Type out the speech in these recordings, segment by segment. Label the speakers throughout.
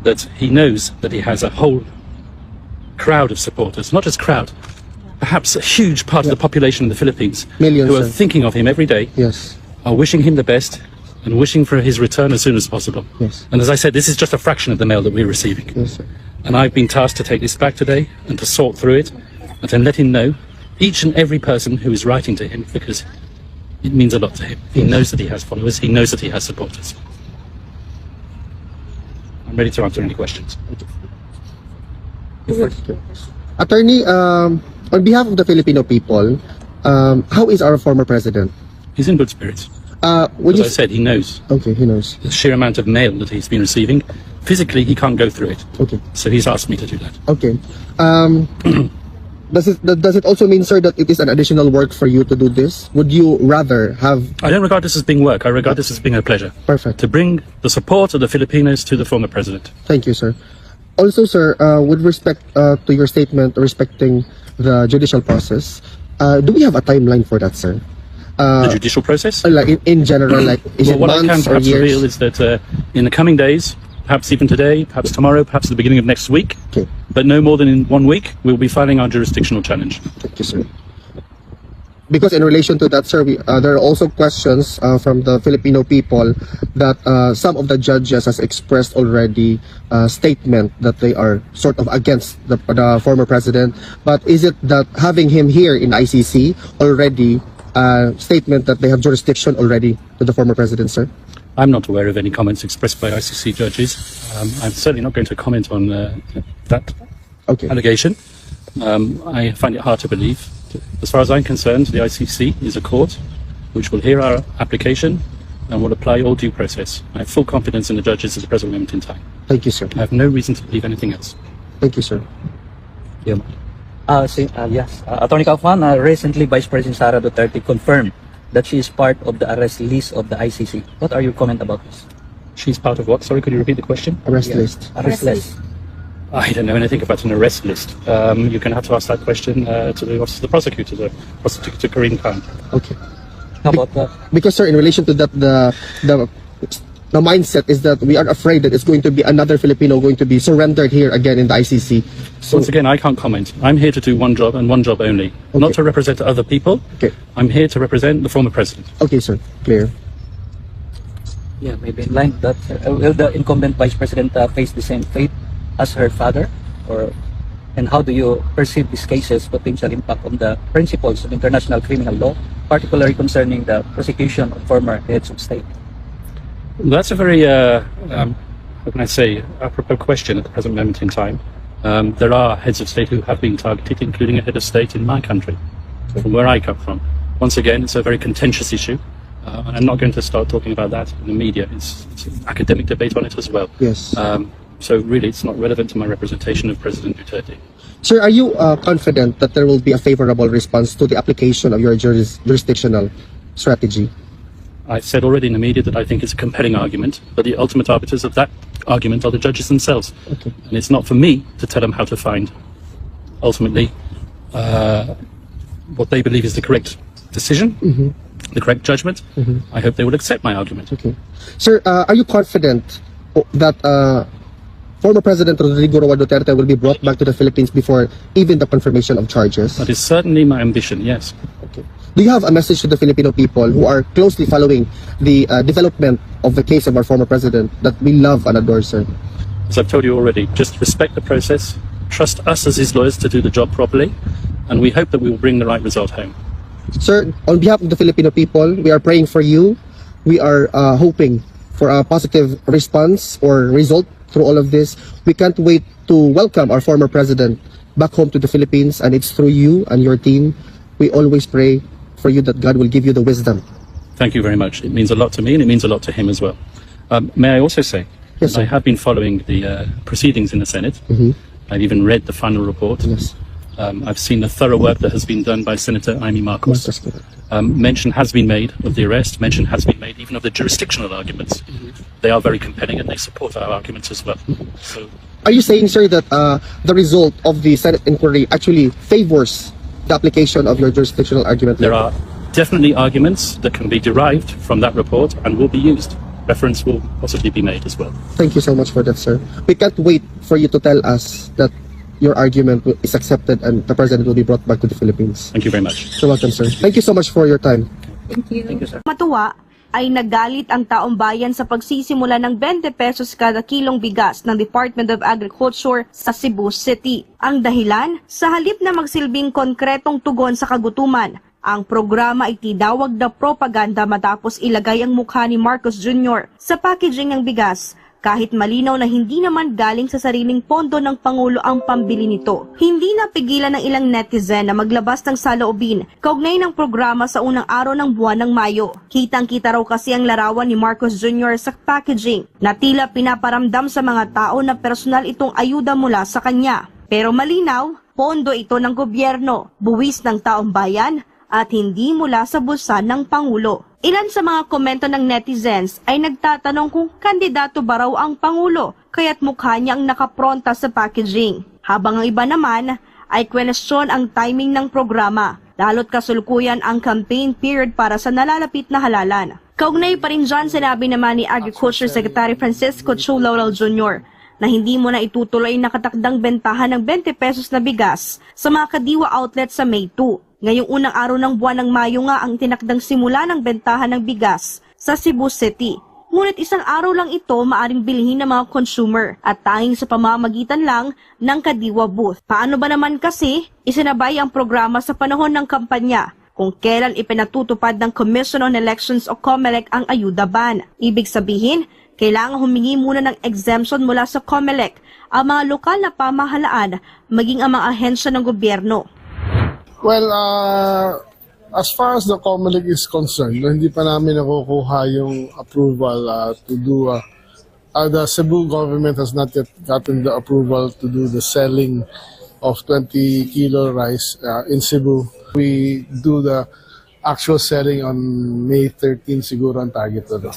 Speaker 1: that he knows that he has a whole crowd of supporters, not just crowd, perhaps a huge part of the population of the Philippines
Speaker 2: Millions,
Speaker 1: who are
Speaker 2: sir.
Speaker 1: thinking of him every day,
Speaker 2: Yes.
Speaker 1: are wishing him the best and wishing for his return as soon as possible.
Speaker 2: Yes.
Speaker 1: And as I said, this is just a fraction of the mail that we're receiving.
Speaker 2: Yes, sir.
Speaker 1: And I've been tasked to take this back today and to sort through it and to let him know, each and every person who is writing to him, because it means a lot to him. He knows that he has followers, he knows that he has supporters. I'm ready to answer any questions.
Speaker 2: Attorney, on behalf of the Filipino people, how is our former president?
Speaker 1: He's in good spirits.
Speaker 2: Would
Speaker 1: As
Speaker 2: you
Speaker 1: I said, he knows
Speaker 2: Okay, he knows.
Speaker 1: the sheer amount of mail that he's been receiving. Physically, he can't go through it.
Speaker 2: Okay.
Speaker 1: So he's asked me to do that.
Speaker 2: Okay. Does it also mean, sir, that it is an additional work for you to do this? Would you rather have...
Speaker 1: I don't regard this as being work. I regard this as being a pleasure.
Speaker 2: Perfect.
Speaker 1: To bring the support of the Filipinos to the former president.
Speaker 2: Thank you, sir. Also, sir, with respect to your statement respecting the judicial process, do we have a timeline for that, sir?
Speaker 1: The judicial process?
Speaker 2: Like in general, like is
Speaker 1: Well,
Speaker 2: it
Speaker 1: what I can
Speaker 2: months or
Speaker 1: perhaps reveal
Speaker 2: years?
Speaker 1: is that in the coming days, perhaps even today, perhaps tomorrow, perhaps at the beginning of next week,
Speaker 2: Okay,
Speaker 1: but no more than in 1 week, we'll be filing our jurisdictional challenge.
Speaker 2: thank you, sir. Because in relation to that, sir, there are also questions from the Filipino people that some of the judges has expressed already statement that they are sort of against the former president. But is it that having him here in ICC already statement that they have jurisdiction already to the former president, sir?
Speaker 1: I'm not aware of any comments expressed by ICC judges. I'm certainly not going to comment on that
Speaker 2: Okay.
Speaker 1: allegation. I find it hard to believe. As far as I'm concerned, the ICC is a court which will hear our application and will apply all due process. I have full confidence in the judges at the present moment in time.
Speaker 2: Thank you, sir.
Speaker 1: I have no reason to believe anything else.
Speaker 2: Thank you, sir.
Speaker 3: Yes. Attorney Kaufman, recently Vice President Sara Duterte confirmed that she is part of the arrest list of the ICC. What are your comment about this?
Speaker 1: She's part of what? Sorry, could you repeat the question?
Speaker 2: Arrest list.
Speaker 3: Arrest list.
Speaker 1: I don't know anything about an arrest list. You can have to ask that question to the Office of the Prosecutor, to Karim Khan.
Speaker 2: Okay.
Speaker 3: How about that?
Speaker 2: Because, sir, in relation to that, the mindset is that we are afraid that it's going to be another Filipino going to be surrendered here again in the ICC. So,
Speaker 1: Once again, I can't comment. I'm here to do one job and one job only. Not to represent other people.
Speaker 2: Okay.
Speaker 1: I'm here to represent the former president.
Speaker 2: okay, sir, clear.
Speaker 3: Yeah, maybe in line that will the incumbent Vice President face the same fate as her father, and how do you perceive these cases' potential impact on the principles of international criminal law, particularly concerning the prosecution of former heads of state?
Speaker 1: That's a very, how can I say, apropos question at the present moment in time. There are heads of state who have been targeted, including a head of state in my country, from where I come from. Once again, it's a very contentious issue, and I'm not going to start talking about that in the media. It's an academic debate on it as well.
Speaker 2: Yes.
Speaker 1: So really, it's not relevant to my representation of President Duterte.
Speaker 2: Sir, are you confident that there will be a favorable response to the application of your jurisdictional strategy?
Speaker 1: I've said already in the media that I think it's a compelling argument, but the ultimate arbiters of that argument are the judges themselves.
Speaker 2: Okay.
Speaker 1: And it's not for me to tell them how to find, ultimately, what they believe is the correct decision, the correct judgment. I hope they will accept my argument.
Speaker 2: Okay. Sir, are you confident that former President Rodrigo Roa Duterte will be brought back to the Philippines before even the confirmation of charges?
Speaker 1: That is certainly my ambition, yes.
Speaker 2: Okay. Do you have a message to the Filipino people who are closely following the development of the case of our former president that we love and adore, sir?
Speaker 1: As I've told you already, just respect the process, trust us as his lawyers to do the job properly, and we hope that we will bring the right result home.
Speaker 2: Sir, on behalf of the Filipino people, we are praying for you. We are hoping for a positive response or result through all of this. We can't wait to welcome our former president back home to the Philippines, and it's through you and your team. We always pray for you that God will give you the wisdom.
Speaker 1: Thank you very much. It means a lot to me, and it means a lot to him as well. May I also say,
Speaker 2: Yes, sir.
Speaker 1: I have been following the proceedings in the Senate. I've even read the final report.
Speaker 2: Yes.
Speaker 1: I've seen the thorough work that has been done by Senator Amy Marcos.
Speaker 2: That's correct.
Speaker 1: Mention has been made of the arrest, mention has been made even of the jurisdictional arguments. They are very compelling and they support our arguments as well. So,
Speaker 2: Are you saying, sir, that the result of the Senate inquiry actually favors the application of your jurisdictional argument?
Speaker 1: there are definitely arguments that can be derived from that report and will be used. reference will possibly be made as well.
Speaker 2: Thank you so much for that, sir. We can't wait for you to tell us that your argument is accepted and the president will be brought back to the Philippines.
Speaker 1: Thank you very much.
Speaker 2: You're welcome, sir. Thank you so much for your time.
Speaker 3: Thank you, sir.
Speaker 4: Matuwa ay nagalit ang taong bayan sa pagsisimula ng 20 pesos kada kilong bigas ng Department of Agriculture sa Cebu City. Ang dahilan, sa halip na magsilbing konkretong tugon sa kagutuman, ang programa ay tinawag na propaganda matapos ilagay ang mukha ni Marcos Jr. sa packaging ng bigas, kahit malinaw na hindi naman galing sa sariling pondo ng Pangulo ang pambili nito. Hindi napigilan ng ilang netizen na maglabas ng saloobin kaugnay ng programa sa unang araw ng buwan ng Mayo. Kitang-kita raw kasi ang larawan ni Marcos Jr. sa packaging na tila pinaparamdam sa mga tao na personal itong ayuda mula sa kanya. Pero malinaw, pondo ito ng gobyerno, buwis ng taong bayan at hindi mula sa bulsa ng Pangulo. Ilan sa mga komento ng netizens ay nagtatanong kung kandidato ba raw ang Pangulo kaya't mukha niya ang nakapronta sa packaging. Habang ang iba naman ay question ang timing ng programa, lalo't kasulkuyan ang campaign period para sa nalalapit na halalan. Kaugnay pa rin dyan, sinabi naman ni Agriculture Secretary Francisco Chu Laurel Jr. na hindi mo na itutuloy nakatakdang bentahan ng 20 pesos na bigas sa mga kadiwa outlet sa May 2. Ngayong unang araw ng buwan ng Mayo nga ang tinakdang simula ng bentahan ng bigas sa Cebu City. Ngunit isang araw lang ito maaring bilhin ng mga consumer at tanging sa pamamagitan lang ng kadiwa booth. Paano ba naman kasi isinabay ang programa sa panahon ng kampanya kung kailan ipinatutupad ng Commission on Elections o COMELEC ang ayuda ban? Ibig sabihin, kailangan humingi muna ng exemption mula sa COMELEC ang mga lokal na pamahalaan maging ang mga ahensya ng gobyerno.
Speaker 5: Well, as far as the COMELEC is concerned, hindi pa namin nakukuha yung approval to do, the Cebu government has not yet gotten the approval to do the selling of 20 kilo rice in Cebu. We do the actual selling on May 13 siguro ang target to do.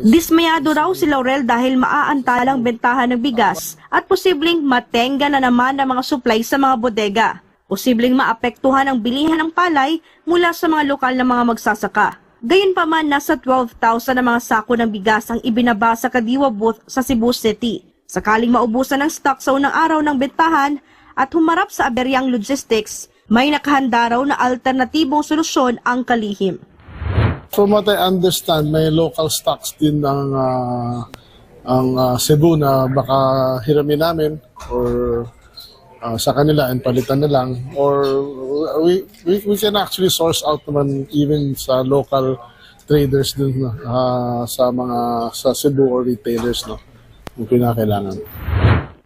Speaker 4: Dismayado raw si Laurel dahil maaantalang bentahan ng bigas at posibleng matenga na naman ang mga supply sa mga bodega. Posibleng maapektuhan ang bilihan ng palay mula sa mga lokal na mga magsasaka. Gayunpaman, nasa 12,000 na mga sako ng bigas ang ibinaba sa kadiwa booth sa Cebu City. Sakaling maubusan ng stock sa unang araw ng bentahan at humarap sa aberyang logistics, may nakahanda raw na alternatibong solusyon ang kalihim.
Speaker 5: From what I understand, may local stocks din ang Cebu na baka hiramin namin or sa kanila and palitan na lang, or we can actually source out naman even sa local traders din sa Cebu or retailers kung kinakailangan.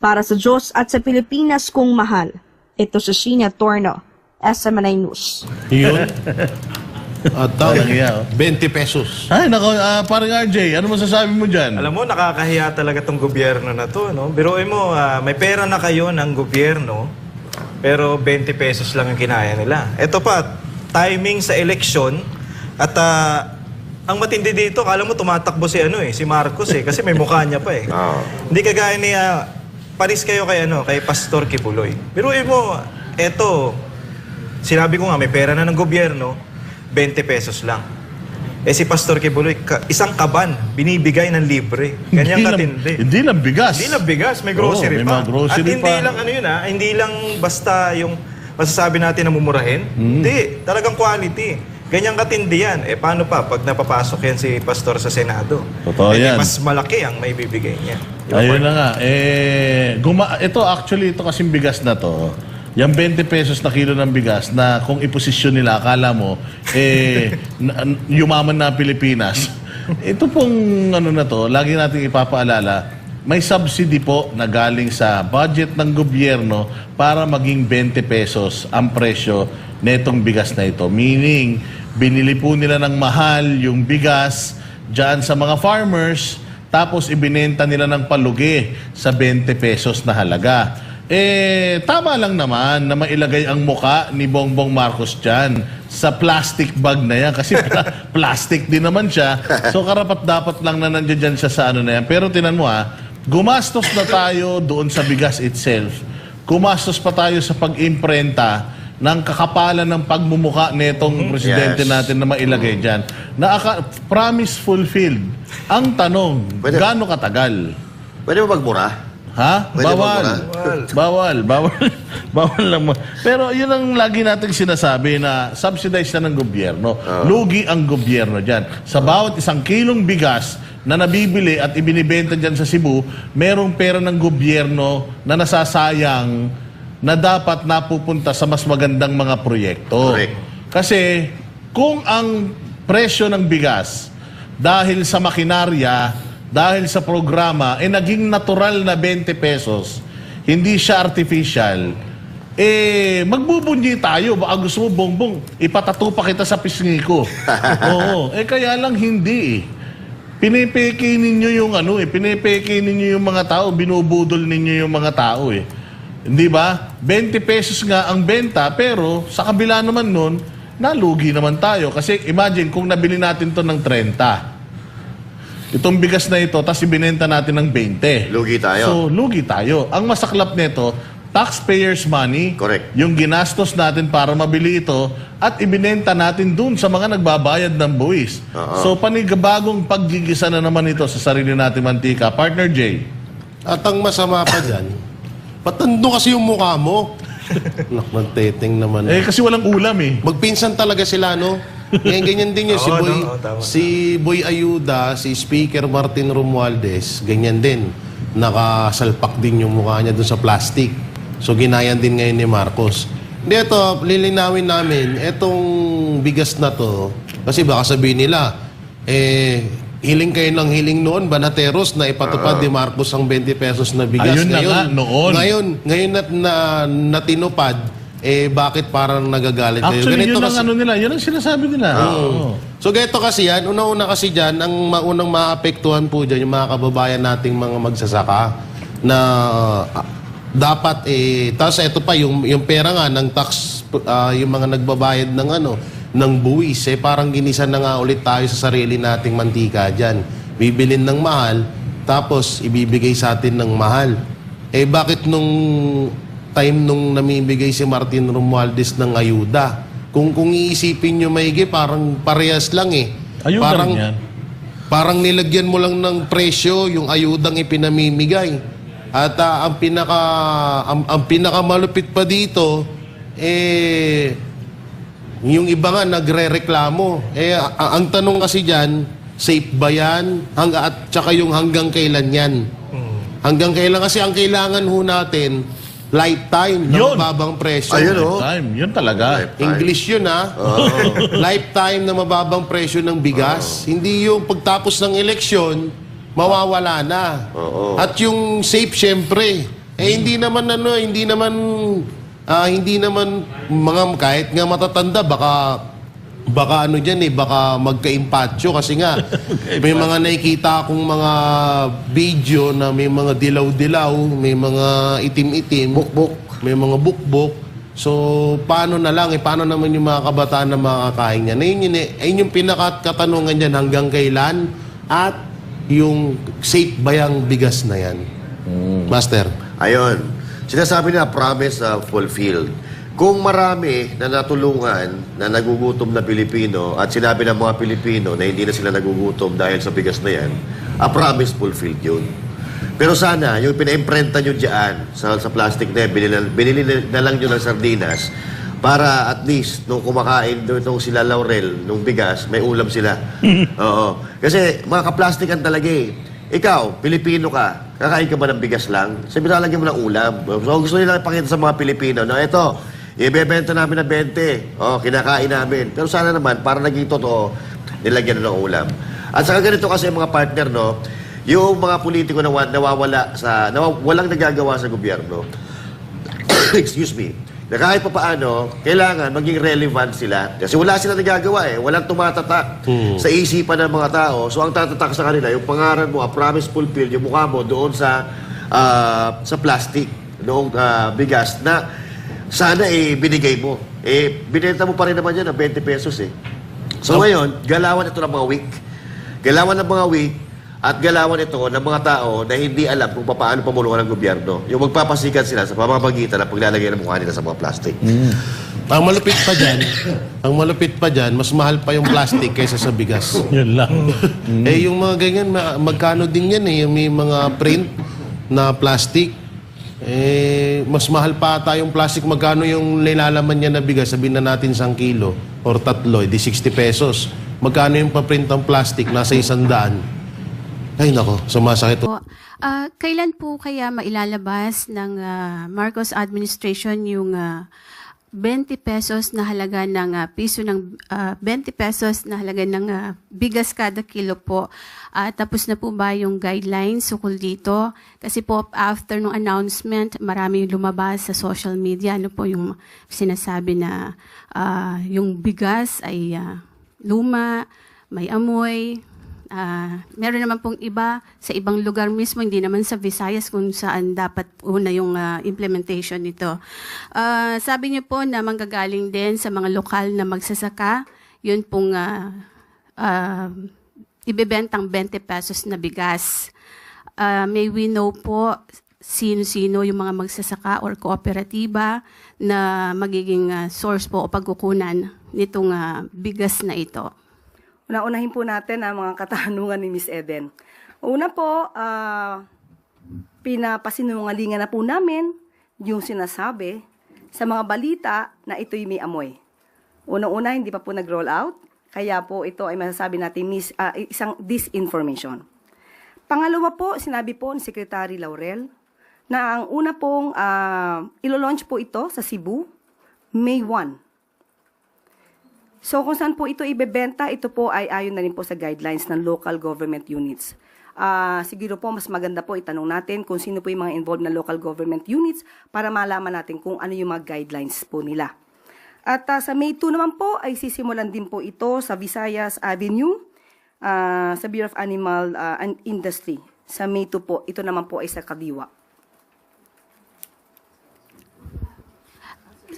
Speaker 4: Para sa Diyos at sa Pilipinas kung mahal, ito si Sheena Torno, SMNI News.
Speaker 6: Yun. At 20 pesos. Ay, nako, parang RJ, ano masasabi mo dyan?
Speaker 7: Alam mo, nakakahiya talaga tong gobyerno na to, no? Biruin mo, may pera na kayo ng gobyerno, pero 20 pesos lang ang kinaya nila. Ito pa, timing sa eleksyon, at ang matindi dito, kala mo tumatakbo si Marcos kasi may mukha niya pa eh. Hindi kagaya ni, paris kayo kay Pastor Kibuloy. Biruin mo, eto, sinabi ko nga, may pera na ng gobyerno, 20 pesos lang. Si Pastor Kibuloy, isang kaban, binibigay ng libre. Ganyan katindi.
Speaker 6: Hindi lang bigas.
Speaker 7: Hindi lang bigas, may grocery
Speaker 6: may
Speaker 7: pa.
Speaker 6: mga grocery
Speaker 7: At hindi
Speaker 6: pa.
Speaker 7: lang hindi lang basta yung masasabi natin na mumurahin. Hindi, talagang quality. Ganyan katindi yan. Paano pa pag napapasok yan si Pastor sa Senado?
Speaker 6: Totoo yan.
Speaker 7: Mas malaki ang may bibigay niya.
Speaker 6: Ayun na nga. Ito kasing bigas na to, yung 20 pesos na kilo ng bigas na kung iposisyon nila, akala mo, yumaman na Pilipinas. Ito pong lagi natin ipapaalala, may subsidy po na galing sa budget ng gobyerno para maging 20 pesos ang presyo netong bigas na ito. Meaning, binili po nila ng mahal yung bigas dyan sa mga farmers, tapos ibinenta nila ng palugi sa 20 pesos na halaga. Tama lang naman na mailagay ang muka ni Bongbong Marcos dyan sa plastic bag na yan. Kasi plastic din naman siya. So karapat-dapat lang na nandiyan dyan siya sa na yan. Pero tinan mo gumastos na tayo doon sa bigas itself. Gumastos pa tayo sa pag-imprenta ng kakapalan ng pagmumuka nitong presidente
Speaker 8: Yes.
Speaker 6: natin na mailagay dyan. Promise fulfilled. Ang tanong,
Speaker 8: Pwede.
Speaker 6: gaano katagal?
Speaker 8: Pwede ba magmura?
Speaker 6: Ha?
Speaker 8: Pwede
Speaker 6: Bawal.
Speaker 8: ba
Speaker 6: Bawal lang. Pero yun ang lagi nating sinasabi na subsidized na ng gobyerno. Lugi ang gobyerno dyan. Sa bawat isang kilong bigas na nabibili at ibinibenta dyan sa Cebu, merong pera ng gobyerno na nasasayang na dapat napupunta sa mas magandang mga proyekto.
Speaker 8: Correct.
Speaker 6: Kasi kung ang presyo ng bigas dahil sa makinarya, dahil sa programa, naging natural na 20 pesos, hindi siya artificial, magbubunyi tayo. Baka gusto mo, Bongbong, ipatato pa kita sa pisngi ko. Oo. Kaya lang hindi Pinipeke ninyo yung pinipeke ninyo yung mga tao, binubudol ninyo yung mga tao Hindi ba? 20 pesos nga ang benta, pero sa kabila naman nun, nalugi naman tayo. Kasi imagine kung nabili natin to ng 30. Itong bigas na ito, tapos ibinenta natin ng 20.
Speaker 8: Lugi tayo.
Speaker 6: So, lugi tayo. Ang masaklap nito, taxpayers' money,
Speaker 8: Correct.
Speaker 6: yung ginastos natin para mabili ito, at ibinenta natin dun sa mga nagbabayad ng buwis. So, panigabagong paggigisa na naman ito sa sarili natin mantika. Partner Jay.
Speaker 9: At ang masama pa dyan, patando kasi yung mukha mo. Magteteng naman.
Speaker 6: Kasi walang ulam
Speaker 9: Magpinsan talaga sila, no? Ngayon, ganyan din yun.
Speaker 7: Tama.
Speaker 9: Si Boy Ayuda, si Speaker Martin Romualdez, ganyan din. Nakasalpak din yung mukha niya doon sa plastic. So, ginayan din ngayon ni Marcos. Hindi, ito, lilinawin namin, itong bigas na to, kasi baka sabihin nila, hiling kayo ng hiling noon, Banateros, na ipatupad ni Marcos ang 20 pesos na bigas.
Speaker 6: Ayun na nga, noon.
Speaker 9: Ngayon na tinupad, bakit parang nagagalit kayo?
Speaker 6: Actually,
Speaker 9: Ganito
Speaker 6: yun ang nila. Yun ang sinasabi nila.
Speaker 9: So, ganito kasi yan. Una-una kasi dyan, ang maunang maapektuhan po dyan, yung mga kababayan nating mga magsasaka, na dapat, tapos ito pa, yung pera nga ng tax, yung mga nagbabayad ng buwis, parang ginisan na nga ulit tayo sa sarili nating mantika dyan. Bibilin ng mahal, tapos ibibigay sa atin ng mahal. Bakit nung time nung namimigay si Martin Romualdez ng ayuda, kung iisipin nyo maigi, parang parehas lang
Speaker 6: Ayuda
Speaker 9: parang,
Speaker 6: rin yan.
Speaker 9: Parang nilagyan mo lang ng presyo yung ayudang ipinamimigay. At ang pinakamalupit pa dito, yung iba nga nagre-reklamo. Ang tanong kasi dyan, safe ba yan? At saka yung hanggang kailan yan? Hanggang kailan? Kasi ang kailangan ho natin, lifetime na mababang presyo.
Speaker 8: Ayun,
Speaker 6: Lifetime. Yun talaga.
Speaker 9: English yun, Lifetime na mababang presyo ng bigas. Hindi yung pagtapos ng eleksyon, mawawala na. At yung safe, syempre, hindi naman mga kahit nga matatanda, baka baka magka-impatyo kasi nga may mga nakikita akong mga video na may mga dilaw-dilaw, may mga itim-itim, may mga bukbok. So, paano na lang, paano naman yung mga kabataan na makakain niya? Ayun yung pinakatanungan niyan, hanggang kailan at yung safe ba yung bigas na yan? Master?
Speaker 8: Ayun. Sinasabi na promise fulfilled. Kung marami na natulungan na nagugutom na Pilipino at sinabi ng mga Pilipino na hindi na sila nagugutom dahil sa bigas na yan, a promise fulfilled yun. Pero sana, yung pina-imprenta nyo dyan sa plastic na yan, binili na lang nyo ng sardinas para at least nung kumakain nung sila Laurel, nung bigas, may ulam sila. Oo. Kasi mga kaplastikan talaga Ikaw, Pilipino ka, kakain ka ba ng bigas lang? Sabi lalagyan mo ng ulam. So gusto nila ipakita sa mga Pilipino na ito, ibebenta namin ng 20. Kinakain namin. Pero sana naman, para naging totoo, nilagyan ng ulam. At saka ganito kasi mga partner, yung mga politiko na walang nagagawa sa gobyerno, excuse me, na kahit pa paano, kailangan maging relevant sila. Kasi wala sila nagagawa Walang tumatatak sa isipan ng mga tao. So ang tatatak sa kanila, yung pangaran mo, a promise fulfilled, yung mukha mo doon sa plastic, noong bigas na sana binigay mo. Binenta mo pa rin naman yan ng 20 pesos So ngayon, galawan ito ng mga week. Galawan ng mga week at galawan ito ng mga tao na hindi alam kung paano pamulungan ng gobyerno. Yung magpapasikat sila sa pamamagitan ng paglalagay ng mukha nila sa mga plastic.
Speaker 9: Ang malupit pa dyan, mas mahal pa yung plastic kaysa sa bigas.
Speaker 6: Yun lang.
Speaker 9: Eh, yung mga ganyan, magkano din yan eh. Yung may mga print na plastic. Eh, mas mahal pa ata yung plastic. Magkano yung nilalaman niya na bigas? Sabihin na natin 1 kilo or 3, di 60 pesos. Magkano yung paprint ng plastic? Nasa 100. Ay nako, sumasakit.
Speaker 10: Kailan po kaya mailalabas ng Marcos administration yung 20 pesos na halaga ng 20 pesos na halaga ng bigas kada kilo po? Tapos na po ba yung guidelines ukol dito? Kasi po after nung announcement, marami yung lumabas sa social media. Ano po yung sinasabi na yung bigas ay luma, may amoy. Meron naman pong iba sa ibang lugar mismo, hindi naman sa Visayas kung saan dapat una yung implementation nito. Sabi niyo po na manggagaling din sa mga lokal na magsasaka, yun pong ibebentang 20 pesos na bigas. May we know po sino-sino yung mga magsasaka or kooperatiba na magiging source po o pagkukunan nitong bigas na ito?
Speaker 11: Unahin po natin ang mga katanungan ni Miss Eden. Una po, pinapasinungalingan na po namin yung sinasabi sa mga balita na ito'y may amoy. Unang-una, hindi pa po nag-roll out, kaya po ito ay masasabi natin isang disinformation. Pangalawa po, sinabi po ni Secretary Laurel na ang una pong ilo-launch po ito sa Cebu, May 1. So kung saan po ito ibebenta, ito po ay ayon na rin po sa guidelines ng local government units. Siguro po mas maganda po itanong natin kung sino po yung mga involved na local government units para malaman natin kung ano yung mga guidelines po nila. At sa May 2 naman po ay sisimulan din po ito sa Visayas Avenue, sa Bureau of Animal and Industry. Sa May 2 po, ito naman po ay sa Kadiwa.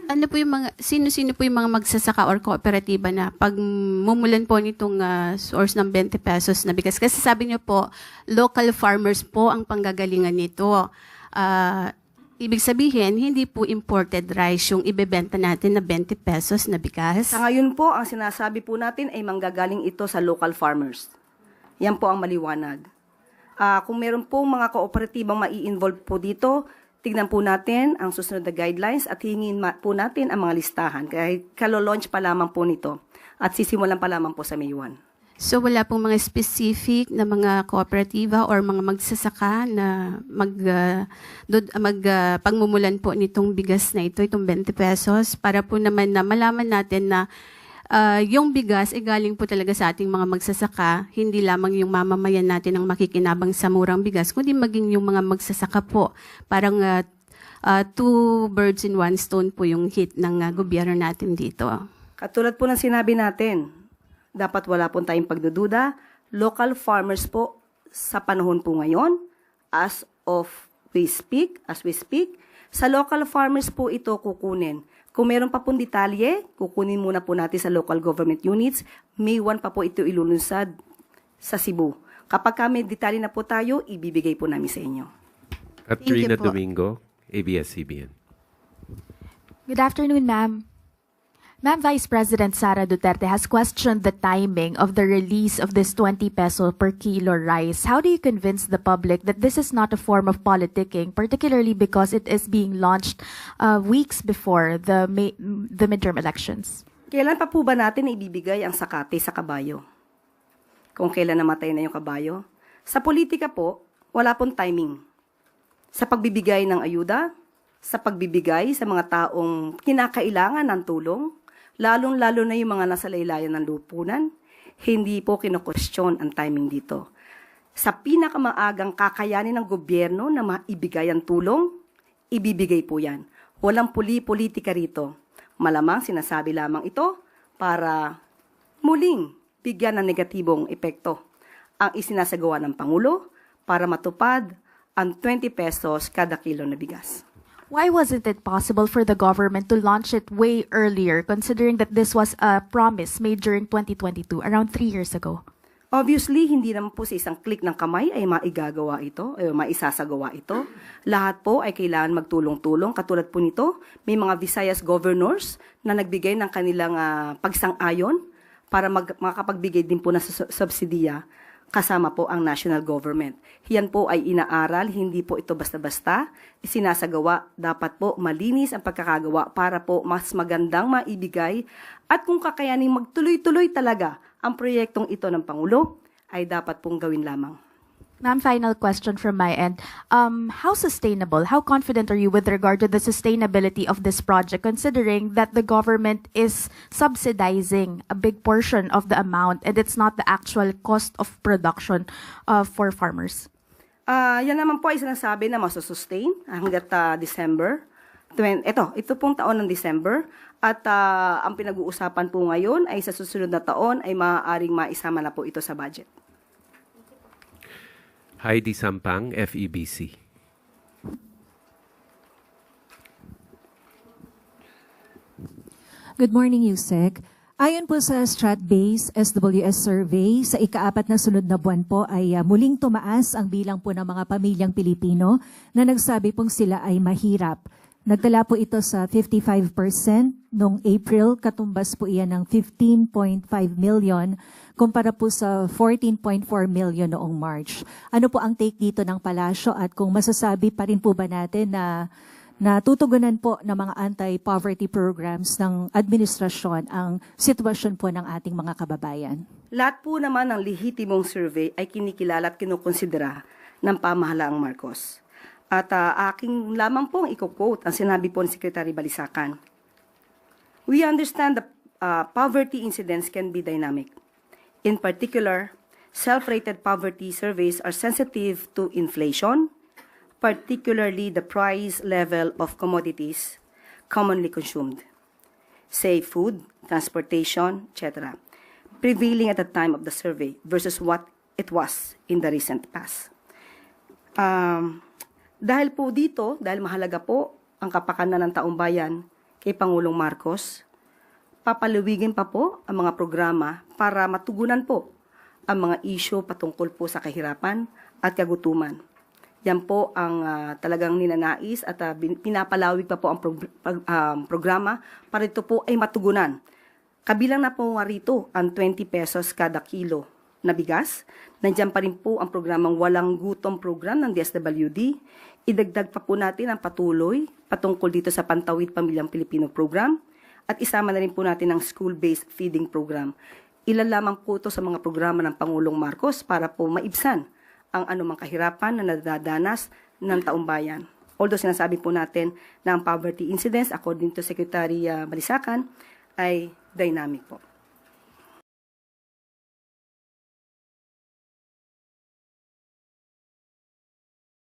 Speaker 10: Ano po yung sino-sino po yung mga magsasaka or kooperatiba na pag mumulan po nitong source ng 20 pesos na bigas? Kasi sabi niyo po, local farmers po ang panggagalingan nito. Ibig sabihin, hindi po imported rice yung ibebenta natin na 20 pesos na bigas?
Speaker 11: Sa ngayon po, ang sinasabi po natin ay manggagaling ito sa local farmers. Yan po ang maliwanag. Kung meron po mga kooperatibang mai-involve po dito, tignan po natin ang susunod na guidelines at hingin po natin ang mga listahan. Kaya kalo-launch pa lamang po nito at sisimulan pa lamang po sa May 1.
Speaker 10: So wala pong mga specific na mga kooperatiba or mga magsasaka na pagmumulan po nitong bigas na ito, itong 20 pesos, para po naman na malaman natin na yung bigas ay galing po talaga sa ating mga magsasaka, hindi lamang yung mamamayan natin ang makikinabang sa murang bigas, kundi maging yung mga magsasaka po. Parang 2 birds in 1 stone po yung hit ng gobyerno natin dito.
Speaker 11: Katulad po ng sinabi natin, dapat wala po tayong pagdududa. Local farmers po sa panahon po ngayon, as we speak, sa local farmers po ito kukunin. Kung meron pa pong detalye, kukunin muna po natin sa local government units. May 1 pa po ito ilulunsad sa Cebu. Kapag may detalye na po tayo, ibibigay po namin sa inyo.
Speaker 12: Katrina Domingo, ABS-CBN.
Speaker 13: Good afternoon, ma'am. Ma'am, Vice President Sara Duterte has questioned the timing of the release of this 20 peso per kilo rice. How do you convince the public that this is not a form of politicking, particularly because it is being launched weeks before the midterm elections?
Speaker 11: Kailan pa po ba natin ibibigay ang sakate sa kabayo? Kung kailan namatay na yung kabayo? Sa politika po, wala pong timing. Sa pagbibigay ng ayuda, sa pagbibigay sa mga taong kinakailangan ng tulong, lalong-lalo na yung mga nasa laylayan ng lupunan, hindi po kino-question ang timing dito. Sa pinakamaagang kakayanin ng gobyerno na maibigay ang tulong, ibibigay po yan. Walang politika rito. Malamang sinasabi lamang ito para muling bigyan ng negatibong epekto ang isinasagawa ng Pangulo para matupad ang 20 pesos kada kilo na bigas.
Speaker 13: Why wasn't it possible for the government to launch it way earlier, considering that this was a promise made during 2022, around 3 years ago?
Speaker 11: Obviously, hindi naman po sa isang click ng kamay ay maigagawa ito, ay maisasagawa ito. Lahat po ay kailangan magtulong-tulong. Katulad po nito, may mga Visayas governors na nagbigay ng kanilang pagsang-ayon para makapagbigay din po ng subsidiya kasama po ang national government. Yan po ay inaaral, hindi po ito basta-basta isinasagawa. Dapat po malinis ang pagkakagawa para po mas magandang maibigay at kung kakayaning magtuloy-tuloy talaga ang proyektong ito ng Pangulo, ay dapat pong gawin lamang.
Speaker 13: Ma'am, final question from my end. How sustainable, how confident are you with regard to the sustainability of this project, considering that the government is subsidizing a big portion of the amount and it's not the actual cost of production for farmers?
Speaker 11: Yan naman po ay sinasabi na masusustain hanggat December. Ito pong taon ng December. At ang pinag-uusapan po ngayon ay sa susunod na taon ay maaaring maisama na po ito sa budget.
Speaker 12: Heidi Sampang, FEBC.
Speaker 14: Good morning, Yusek. Ayon po sa Stratbase SWS survey, sa ika-4 na sunod na buwan po ay muling tumaas ang bilang po ng mga pamilyang Pilipino na nagsabi pong sila ay mahirap. Nagtala po ito sa 55% noong April, katumbas po iyan ng 15.5 million kumpara po sa 14.4 million noong March. Ano po ang take dito ng palasyo at kung masasabi pa rin po ba natin na natutugunan po ng mga anti-poverty programs ng administrasyon ang sitwasyon po ng ating mga kababayan?
Speaker 11: Lahat po naman ng lehitimong survey ay kinikilala at kinukonsidera ng pamahalaang Marcos. At aking lamang pong i-quote ang sinabi po ni Secretary Balisacan. We understand that poverty incidence can be dynamic. In particular, self-rated poverty surveys are sensitive to inflation, particularly the price level of commodities commonly consumed, say food, transportation, etc., prevailing at the time of the survey versus what it was in the recent past. Dahil po dito, dahil mahalaga po ang kapakanan ng taong bayan kay Pangulong Marcos, papaluwigin pa po ang mga programa para matugunan po ang mga isyu patungkol po sa kahirapan at kagutuman. Yan po ang talagang ninanais at pinapalawig pa po ang programa para ito po ay matugunan. Kabilang na po nga rito ang 20 pesos kada kilo na bigas. Nandiyan pa rin po ang programang Walang Gutom program ng DSWD. Idagdag pa po natin ang patuloy patungkol dito sa Pantawid Pamilyang Pilipino program at isama na rin po natin ang school-based feeding program. Ilan lamang po ito sa mga programa ng Pangulong Marcos para po maibsan ang anumang kahirapan na nadadanas ng taong bayan. Although sinasabi po natin na ang poverty incidence, according to Secretary Balisacan, ay dynamic po.